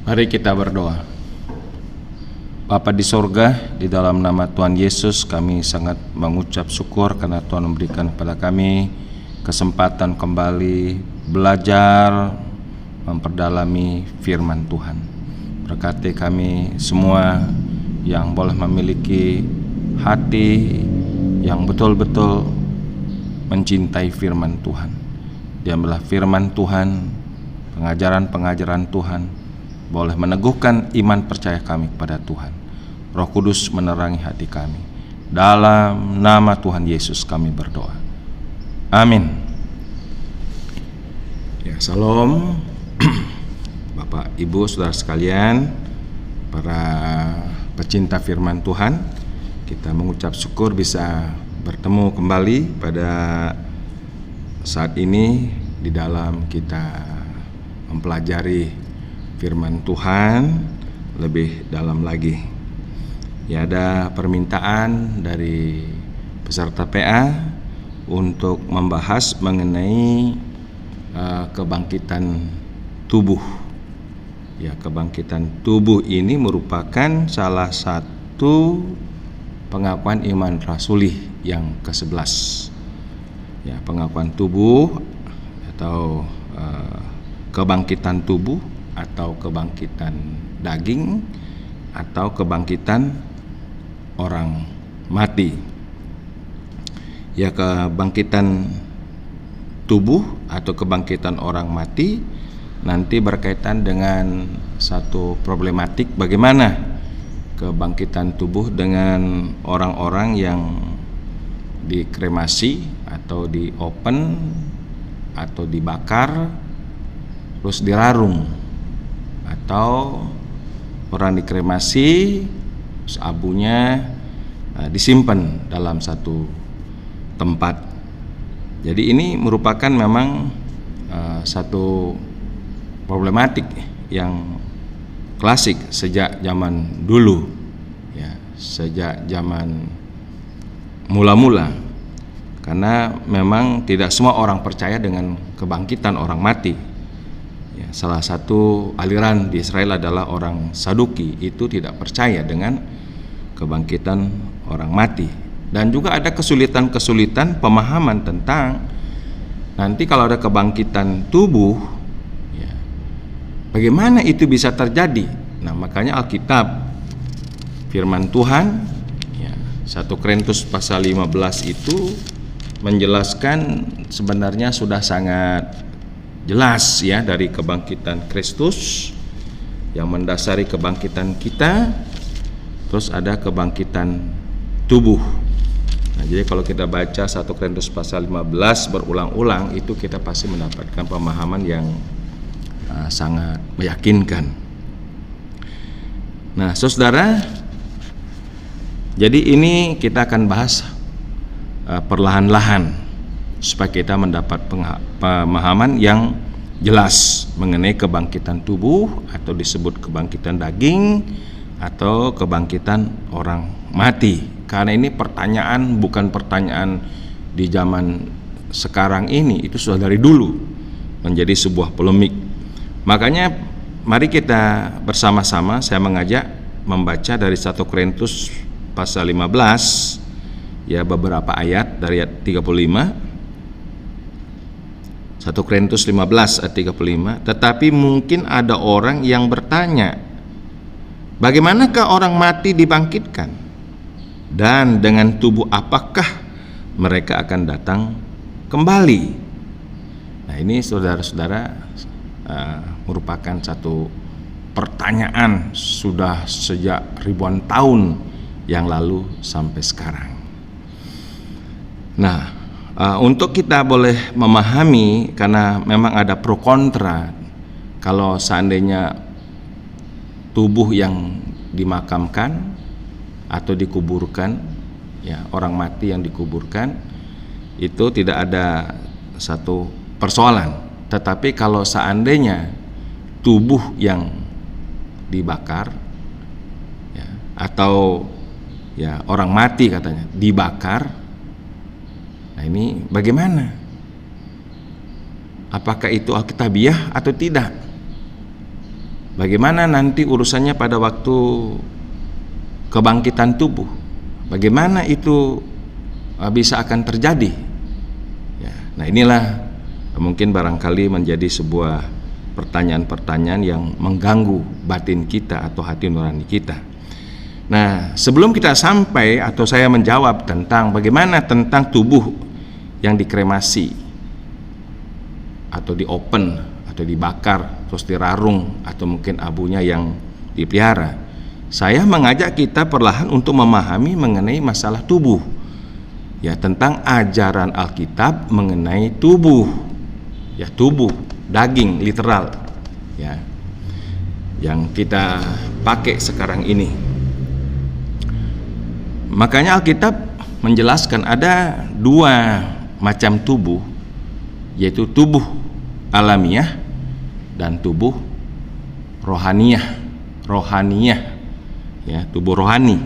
Mari kita berdoa. Bapa di sorga, di dalam nama Tuhan Yesus kami sangat mengucap syukur karena Tuhan memberikan kepada kami kesempatan kembali belajar memperdalami firman Tuhan. Berkati kami semua yang boleh memiliki hati yang betul-betul mencintai firman Tuhan. Diamlah firman Tuhan, pengajaran-pengajaran Tuhan boleh meneguhkan iman percaya kami kepada Tuhan. Roh Kudus menerangi hati kami. Dalam nama Tuhan Yesus kami berdoa. Amin. Ya, salam Bapak, Ibu, saudara sekalian, para pecinta firman Tuhan. Kita mengucap syukur bisa bertemu kembali pada saat ini di dalam kita mempelajari firman Tuhan lebih dalam lagi. Ya, ada permintaan dari peserta PA untuk membahas mengenai kebangkitan tubuh. Ya, kebangkitan tubuh ini merupakan salah satu pengakuan iman rasuli yang ke-11. Ya, pengakuan tubuh atau kebangkitan tubuh atau kebangkitan daging atau kebangkitan orang mati. Ya, kebangkitan tubuh atau kebangkitan orang mati nanti berkaitan dengan satu problematik bagaimana kebangkitan tubuh dengan orang-orang yang dikremasi atau di open atau dibakar terus dirarung, atau orang dikremasi terus abunya disimpan dalam satu tempat. Jadi ini merupakan memang satu problematik yang klasik sejak zaman dulu, ya, sejak zaman mula-mula, karena memang tidak semua orang percaya dengan kebangkitan orang mati. Ya, salah satu aliran di Israel adalah orang Saduki, itu tidak percaya dengan kebangkitan orang mati. Dan juga ada kesulitan-kesulitan pemahaman tentang nanti kalau ada kebangkitan tubuh, ya, bagaimana itu bisa terjadi. Nah, makanya Alkitab, firman Tuhan, ya, 1 Korintus pasal 15 itu menjelaskan sebenarnya sudah sangat jelas, ya, dari kebangkitan Kristus yang mendasari kebangkitan kita, terus ada kebangkitan tubuh. Nah, jadi kalau kita baca 1 Korintus pasal 15 berulang-ulang, itu kita pasti mendapatkan pemahaman yang sangat meyakinkan. Nah, saudara, jadi ini kita akan bahas perlahan-lahan supaya kita mendapat pemahaman yang jelas mengenai kebangkitan tubuh atau disebut kebangkitan daging atau kebangkitan orang mati. Karena ini pertanyaan, bukan pertanyaan di zaman sekarang ini, itu sudah dari dulu menjadi sebuah polemik. Makanya mari kita bersama-sama, saya mengajak membaca dari 1 Korintus pasal 15, ya, beberapa ayat dari ayat 35. 1 Korintus 15 ayat 35. Tetapi mungkin ada orang yang bertanya, bagaimanakah orang mati dibangkitkan? Dan dengan tubuh apakah mereka akan datang kembali? Nah, ini saudara-saudara merupakan satu pertanyaan sudah sejak ribuan tahun yang lalu sampai sekarang. Nah, untuk kita boleh memahami, karena memang ada pro kontra, kalau seandainya tubuh yang dimakamkan atau dikuburkan, ya, orang mati yang dikuburkan, itu tidak ada satu persoalan. Tetapi kalau seandainya tubuh yang dibakar, ya, atau, ya, orang mati katanya dibakar, nah ini bagaimana? Apakah itu alkitabiah atau tidak? Bagaimana nanti urusannya pada waktu kebangkitan tubuh? Bagaimana itu bisa akan terjadi? Ya, nah inilah mungkin barangkali menjadi sebuah pertanyaan-pertanyaan yang mengganggu batin kita atau hati nurani kita. Nah, sebelum kita sampai atau saya menjawab tentang bagaimana tentang tubuh yang dikremasi atau di open atau dibakar terus dirarung atau mungkin abunya yang dipelihara, saya mengajak kita perlahan untuk memahami mengenai masalah tubuh, ya, tentang ajaran Alkitab mengenai tubuh, ya, tubuh, daging literal, ya, yang kita pakai sekarang ini. Makanya Alkitab menjelaskan ada dua macam tubuh, yaitu tubuh alamiah dan tubuh rohaniah, ya, tubuh rohani.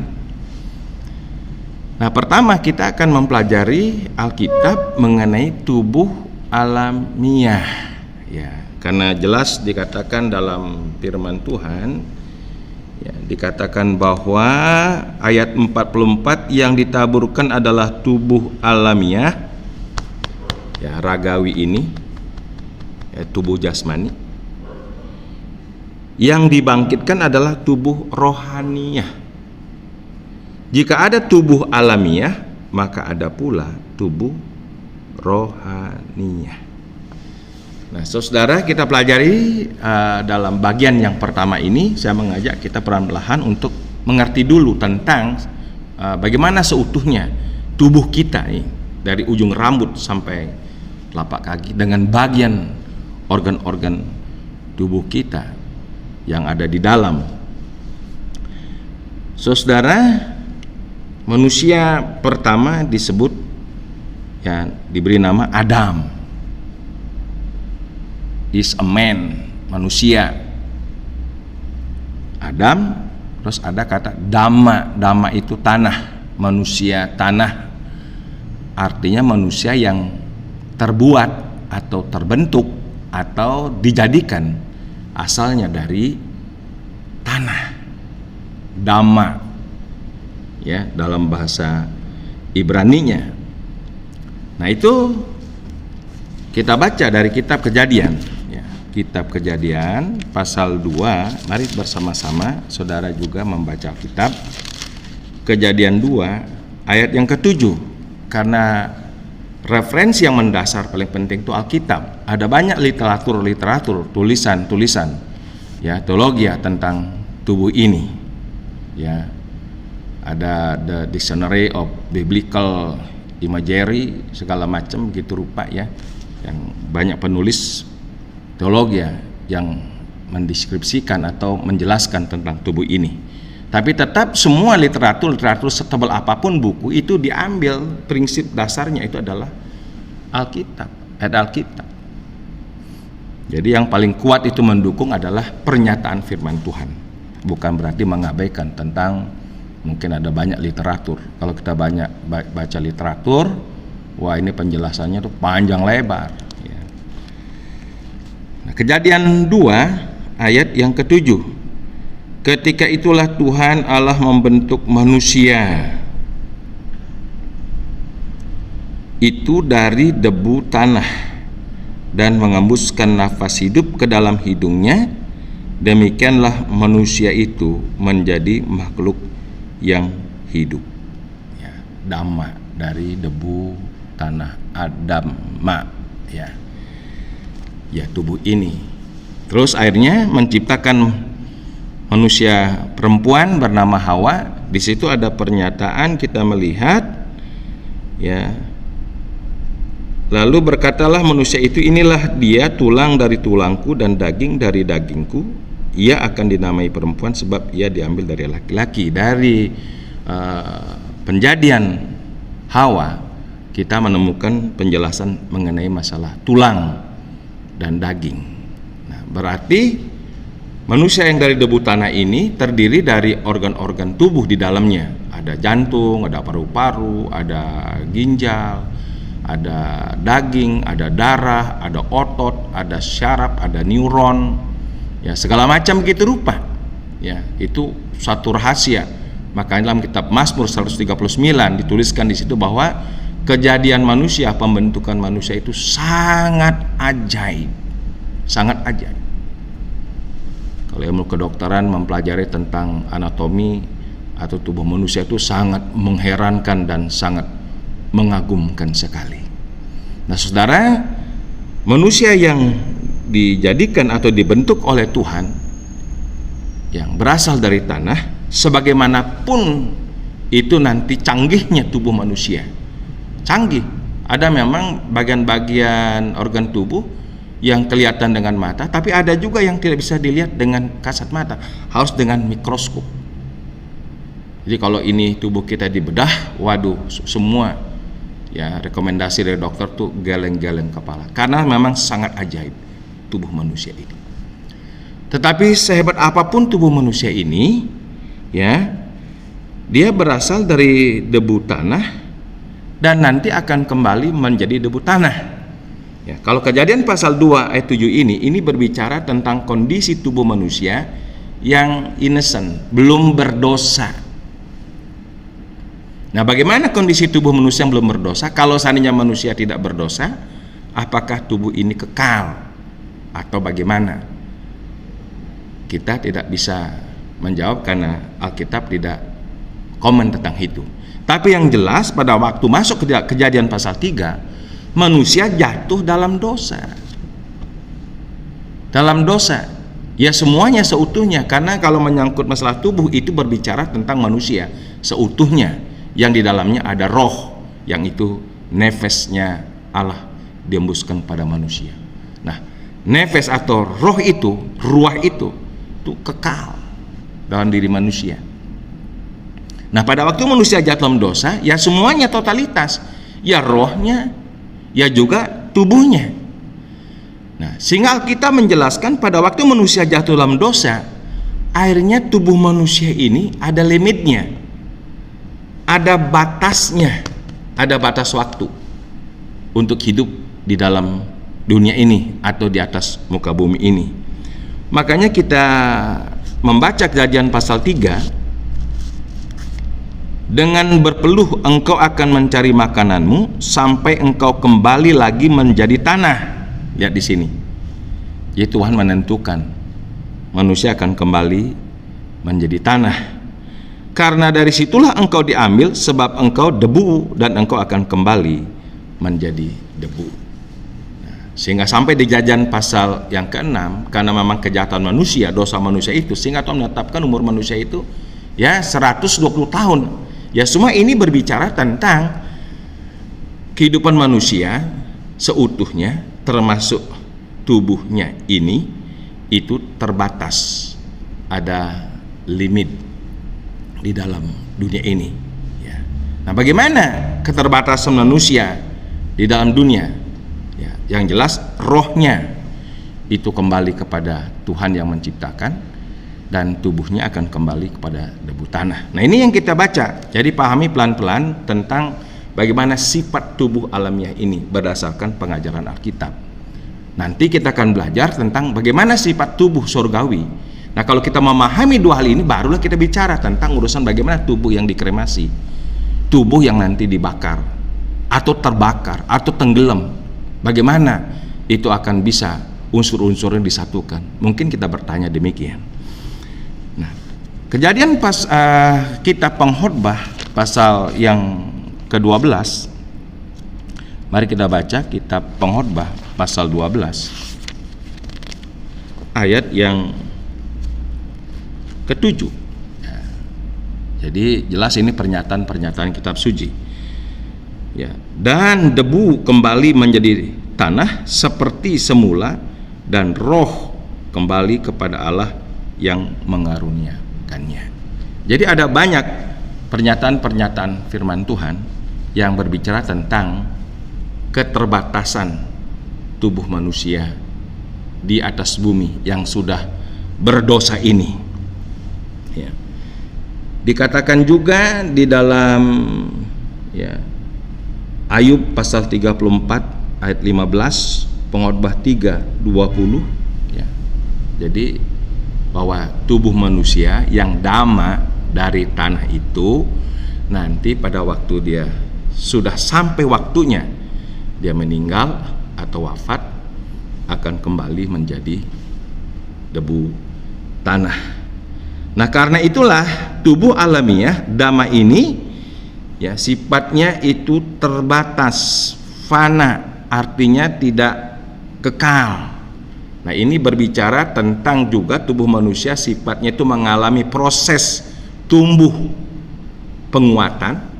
Nah, pertama kita akan mempelajari Alkitab mengenai tubuh alamiah, ya, karena jelas dikatakan dalam firman Tuhan, ya, dikatakan bahwa ayat 44 yang ditaburkan adalah tubuh alamiah, ya, ragawi ini, ya, tubuh jasmani. Yang dibangkitkan adalah tubuh rohaniah. Jika ada tubuh alamiah, maka ada pula tubuh rohaniah. Nah, saudara, kita pelajari dalam bagian yang pertama ini, saya mengajak kita perlahan-lahan untuk mengerti dulu tentang bagaimana seutuhnya tubuh kita ini, dari ujung rambut sampai telapak kaki, dengan bagian organ-organ tubuh kita yang ada di dalam. Saudara, manusia pertama disebut, ya, diberi nama Adam. Is a man, manusia. Adam, terus ada kata dama. Dama itu tanah, manusia tanah. Artinya manusia yang terbuat atau terbentuk atau dijadikan asalnya dari tanah, dama, ya, dalam bahasa Ibraninya. Nah, itu kita baca dari kitab Kejadian, ya, kitab Kejadian pasal 2. Mari bersama-sama saudara juga membaca kitab Kejadian 2 ayat yang ke-7, karena referensi yang mendasar paling penting itu Alkitab. Ada banyak literatur, tulisan, ya, teologi tentang tubuh ini, ya. Ada The Dictionary of Biblical Imagery, segala macam gitu rupa, ya, yang banyak penulis teologi yang mendeskripsikan atau menjelaskan tentang tubuh ini. Tapi tetap semua literatur setebal apapun buku itu diambil prinsip dasarnya itu adalah Alkitab, ayat Alkitab. Jadi yang paling kuat itu mendukung adalah pernyataan firman Tuhan. Bukan berarti mengabaikan tentang, mungkin ada banyak literatur. Kalau kita banyak baca literatur, wah, ini penjelasannya tuh panjang lebar, ya. Nah, Kejadian 2 ayat yang ke-7. Ketika itulah Tuhan Allah membentuk manusia itu dari debu tanah dan mengembuskan nafas hidup ke dalam hidungnya. Demikianlah manusia itu menjadi makhluk yang hidup, ya, dhamma, dari debu tanah, adamma, ya, ya, tubuh ini. Terus akhirnya menciptakan manusia perempuan bernama Hawa. Di situ ada pernyataan, kita melihat, ya, lalu berkatalah manusia itu, inilah dia, tulang dari tulangku dan daging dari dagingku. Ia akan dinamai perempuan sebab ia diambil dari laki-laki. Dari penjadian Hawa kita menemukan penjelasan mengenai masalah tulang dan daging. Nah, berarti manusia yang dari debu tanah ini terdiri dari organ-organ tubuh di dalamnya. Ada jantung, ada paru-paru, ada ginjal, ada daging, ada darah, ada otot, ada syaraf, ada neuron, Ya, segala macam begitu rupa. Ya, itu satu rahasia. Makanya dalam kitab Mazmur 139 dituliskan di situ bahwa kejadian manusia, pembentukan manusia itu sangat ajaib. Sangat ajaib. Kalau ilmu kedokteran mempelajari tentang anatomi atau tubuh manusia itu sangat mengherankan dan sangat mengagumkan sekali. Nah, saudara, manusia yang dijadikan atau dibentuk oleh Tuhan yang berasal dari tanah, sebagaimanapun itu nanti canggihnya tubuh manusia, canggih. Ada memang bagian-bagian organ tubuh yang kelihatan dengan mata, tapi ada juga yang tidak bisa dilihat dengan kasat mata, harus dengan mikroskop. Jadi kalau ini tubuh kita dibedah, waduh, semua ya rekomendasi dari dokter tuh geleng-geleng kepala, karena memang sangat ajaib tubuh manusia ini. Tetapi sehebat apapun tubuh manusia ini, ya, dia berasal dari debu tanah dan nanti akan kembali menjadi debu tanah. Ya, kalau Kejadian pasal 2 ayat 7 ini berbicara tentang kondisi tubuh manusia yang innocent, belum berdosa. Nah, bagaimana kondisi tubuh manusia yang belum berdosa? Kalau seandainya manusia tidak berdosa, apakah tubuh ini kekal atau bagaimana? Kita tidak bisa menjawab karena Alkitab tidak komen tentang itu. Tapi yang jelas pada waktu masuk ke Kejadian pasal 3, manusia jatuh dalam dosa. Dalam dosa. Ya, semuanya seutuhnya, karena kalau menyangkut masalah tubuh itu berbicara tentang manusia seutuhnya, yang di dalamnya ada roh, yang itu nefesnya Allah diembuskan pada manusia. Nah, nefes atau roh itu, ruah itu kekal dalam diri manusia. Nah, pada waktu manusia jatuh dalam dosa, ya semuanya totalitas, ya rohnya, ya juga tubuhnya. Nah, sehingga kita menjelaskan pada waktu manusia jatuh dalam dosa, akhirnya tubuh manusia ini ada limitnya, ada batasnya, ada batas waktu untuk hidup di dalam dunia ini atau di atas muka bumi ini. Makanya kita membaca Kejadian pasal 3, dengan berpeluh engkau akan mencari makananmu sampai engkau kembali lagi menjadi tanah. Lihat di sini. Jadi Tuhan menentukan manusia akan kembali menjadi tanah. Karena dari situlah engkau diambil, sebab engkau debu dan engkau akan kembali menjadi debu. Sehingga sampai di Kejadian pasal yang ke-6, karena memang kejahatan manusia, dosa manusia itu, sehingga Tuhan menetapkan umur manusia itu ya 120 tahun. Ya, semua ini berbicara tentang kehidupan manusia seutuhnya, termasuk tubuhnya ini, itu terbatas, ada limit di dalam dunia ini. Ya. Nah, bagaimana keterbatasan manusia di dalam dunia? Yang jelas rohnya itu kembali kepada Tuhan yang menciptakan, dan tubuhnya akan kembali kepada debu tanah. Nah, ini yang kita baca. Jadi pahami pelan-pelan tentang bagaimana sifat tubuh alamiah ini berdasarkan pengajaran Alkitab. Nanti kita akan belajar tentang bagaimana sifat tubuh surgawi. Nah, kalau kita memahami dua hal ini, barulah kita bicara tentang urusan bagaimana tubuh yang dikremasi, tubuh yang nanti dibakar atau terbakar atau tenggelam. Bagaimana itu akan bisa unsur-unsurnya disatukan? Mungkin kita bertanya demikian. Nah, Kejadian kitab Pengkhotbah pasal yang ke-12. Mari kita baca kitab Pengkhotbah pasal 12 ayat yang ke-7. Jadi jelas ini pernyataan kitab suci. Ya, dan debu kembali menjadi tanah seperti semula, dan roh kembali kepada Allah yang mengaruniakannya. Jadi ada banyak pernyataan-pernyataan firman Tuhan yang berbicara tentang keterbatasan tubuh manusia di atas bumi yang sudah berdosa ini. Ya. Dikatakan juga di dalam Ayub pasal 34 ayat 15, Pengkhotbah 3:20, Jadi bahwa tubuh manusia yang dama dari tanah itu nanti pada waktu dia sudah sampai waktunya dia meninggal atau wafat akan kembali menjadi debu tanah. Nah, karena itulah tubuh alamiah dama ini ya sifatnya itu terbatas, fana, artinya tidak kekal. Nah, ini berbicara tentang juga tubuh manusia sifatnya itu mengalami proses tumbuh penguatan.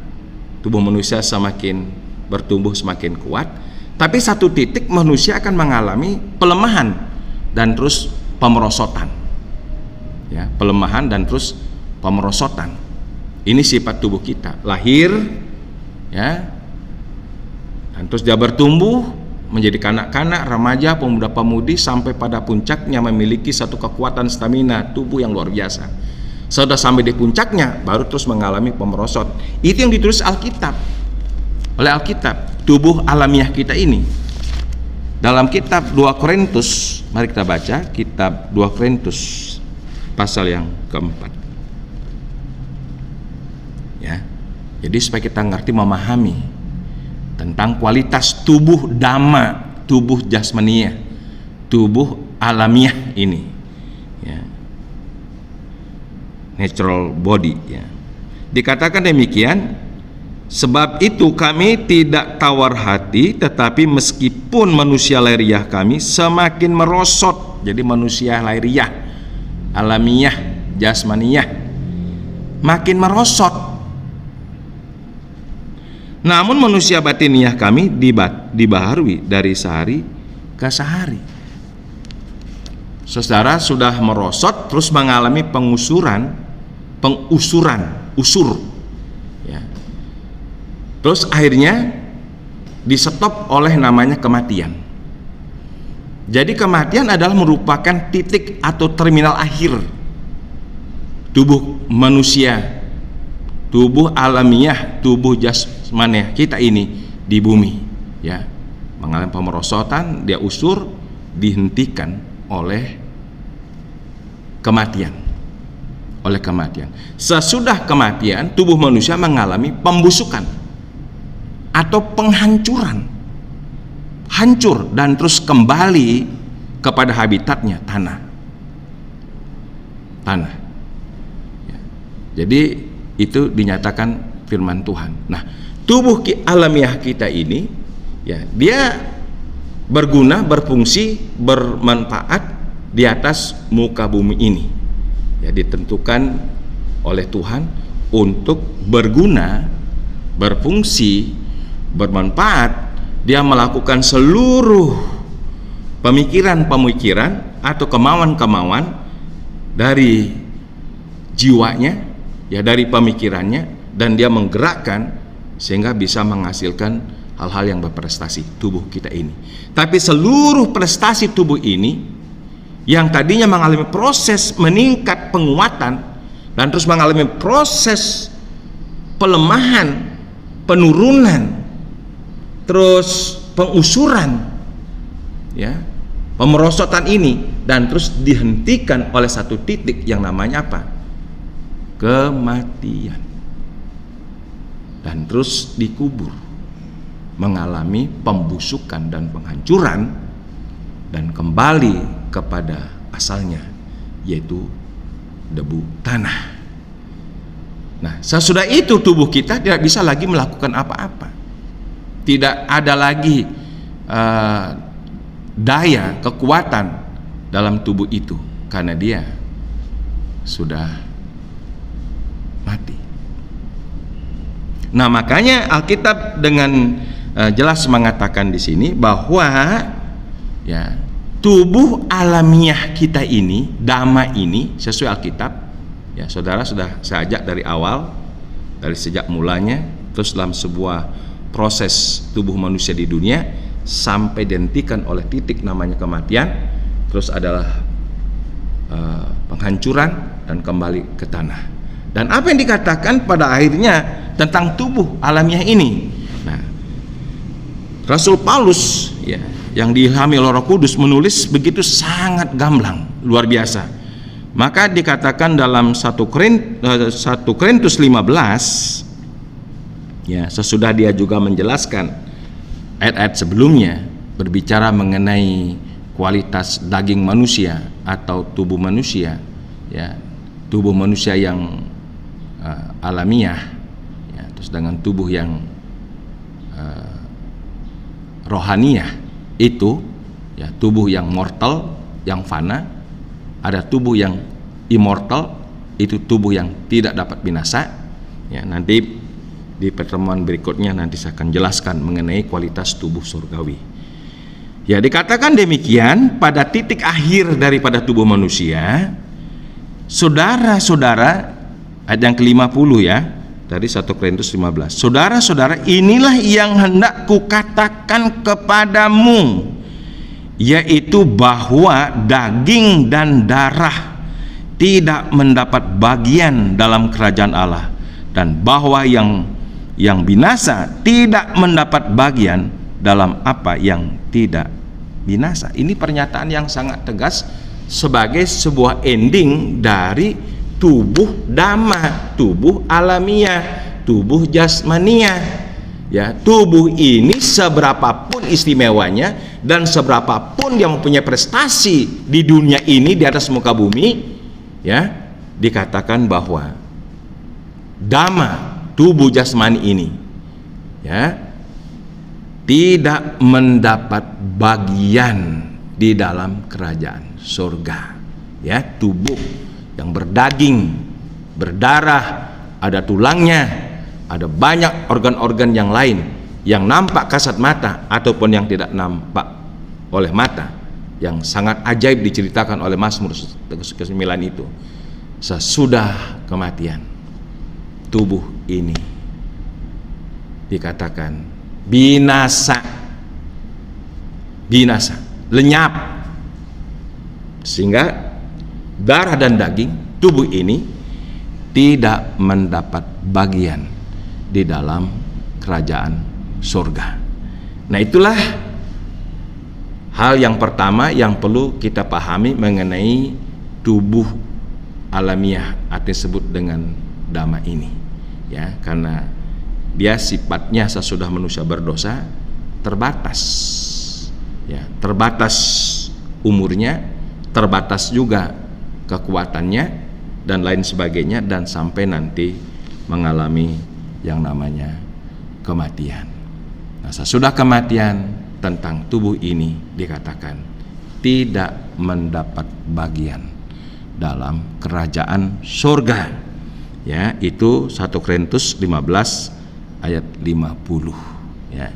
Tubuh manusia semakin bertumbuh semakin kuat, tapi satu titik manusia akan mengalami pelemahan dan terus pemerosotan. Ya, pelemahan dan terus pemerosotan. Ini sifat tubuh kita. Lahir ya. Dan terus dia bertumbuh menjadi kanak-kanak, remaja, pemuda-pemudi sampai pada puncaknya memiliki satu kekuatan stamina tubuh yang luar biasa. Sudah sampai di puncaknya baru terus mengalami pemerosot. Itu yang ditulis Alkitab. Oleh Alkitab, tubuh alamiah kita ini. Dalam kitab 2 Korintus, mari kita baca kitab 2 Korintus pasal yang keempat. Ya. Jadi supaya kita ngerti memahami tentang kualitas tubuh dama, tubuh jasmania, tubuh alamiah ini. Ya. Natural body ya. Dikatakan demikian, sebab itu kami tidak tawar hati, tetapi meskipun manusia lahiriah kami semakin merosot. Jadi manusia lahiriah alamiah, jasmaniah makin merosot. Namun manusia batiniah kami dibaharui dari sehari ke sehari. Saudara sudah merosot terus mengalami pengusuran, usur. Ya. Terus akhirnya disetop oleh namanya kematian. Jadi kematian adalah merupakan titik atau terminal akhir tubuh manusia, tubuh alamiah, tubuh jasmaniah kita ini di bumi. Ya, mengalami pemerosotan, dia usur, dihentikan oleh kematian. Oleh kematian. Sesudah kematian, tubuh manusia mengalami pembusukan atau penghancuran. Hancur dan terus kembali kepada habitatnya, tanah. Ya. Jadi itu dinyatakan firman Tuhan. Nah, tubuh alamiah kita ini ya, dia berguna, berfungsi, bermanfaat di atas muka bumi ini. Ya, ditentukan oleh Tuhan untuk berguna, berfungsi, bermanfaat. Dia melakukan seluruh pemikiran-pemikiran atau kemauan-kemauan dari jiwanya, ya dari pemikirannya, dan dia menggerakkan sehingga bisa menghasilkan hal-hal yang berprestasi tubuh kita ini. Tapi seluruh prestasi tubuh ini yang tadinya mengalami proses meningkat penguatan dan terus mengalami proses pelemahan, penurunan, terus pengusuran, ya, pemerosotan ini, dan terus dihentikan oleh satu titik yang namanya apa? Kematian. Dan terus dikubur, mengalami pembusukan dan penghancuran, dan kembali kepada asalnya, yaitu debu tanah. Nah, sesudah itu tubuh kita tidak bisa lagi melakukan apa-apa. Tidak ada lagi daya, kekuatan dalam tubuh itu karena dia sudah mati. Nah, makanya Alkitab dengan jelas mengatakan di sini bahwa ya, tubuh alamiah kita ini, dama ini, sesuai Alkitab, ya saudara sudah saya ajak dari awal, dari sejak mulanya, terus dalam sebuah proses tubuh manusia di dunia sampai dihentikan oleh titik namanya kematian, terus adalah penghancuran dan kembali ke tanah. Dan apa yang dikatakan pada akhirnya tentang tubuh alamiah ini? Nah, Rasul Paulus ya, yang diilhami oleh Roh Kudus menulis begitu sangat gamblang, luar biasa. Maka dikatakan dalam 1 Korintus 15, ya, sesudah dia juga menjelaskan ayat-ayat sebelumnya berbicara mengenai kualitas daging manusia atau tubuh manusia, ya, tubuh manusia yang alamiah, ya, terus dengan tubuh yang rohaniah itu, ya, tubuh yang mortal, yang fana, ada tubuh yang immortal, itu tubuh yang tidak dapat binasa. Ya, nanti di pertemuan berikutnya nanti saya akan jelaskan mengenai kualitas tubuh surgawi. Ya, dikatakan demikian pada titik akhir daripada tubuh manusia, saudara-saudara, ayat yang ke-50 ya, dari 1 Korintus 15. Saudara-saudara, inilah yang hendak kukatakan kepadamu, yaitu bahwa daging dan darah tidak mendapat bagian dalam kerajaan Allah, dan bahwa yang binasa tidak mendapat bagian dalam apa yang tidak binasa. Ini pernyataan yang sangat tegas sebagai sebuah ending dari tubuh dhamma, tubuh alamiah, tubuh jasmania. Ya, tubuh ini seberapapun istimewanya dan seberapapun yang mempunyai prestasi di dunia ini, di atas muka bumi, ya, dikatakan bahwa dhamma, tubuh jasmani ini, ya, tidak mendapat bagian di dalam kerajaan surga. Ya, tubuh yang berdaging, berdarah, ada tulangnya, ada banyak organ-organ yang lain yang nampak kasat mata ataupun yang tidak nampak oleh mata, yang sangat ajaib diceritakan oleh Mazmur ke-9 itu. Sesudah kematian, tubuh ini dikatakan binasa, lenyap, sehingga darah dan daging tubuh ini tidak mendapat bagian di dalam kerajaan surga. Nah, itulah hal yang pertama yang perlu kita pahami mengenai tubuh alamiah atau disebut dengan dhamma ini, ya, karena dia sifatnya sesudah manusia berdosa terbatas, ya, terbatas umurnya, terbatas juga kekuatannya dan lain sebagainya, dan sampai nanti mengalami yang namanya kematian. Nah, sesudah kematian, tentang tubuh ini dikatakan tidak mendapat bagian dalam kerajaan surga. Ya, itu 1 Korintus 15 ayat 50. Ya.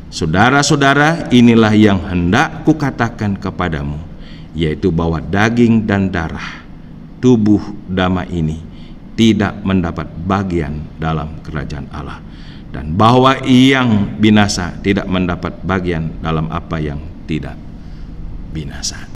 Saudara-saudara, inilah yang hendak kukatakan kepadamu, yaitu bahwa daging dan darah tubuh dhamma ini tidak mendapat bagian dalam kerajaan Allah, dan bahwa yang binasa tidak mendapat bagian dalam apa yang tidak binasa.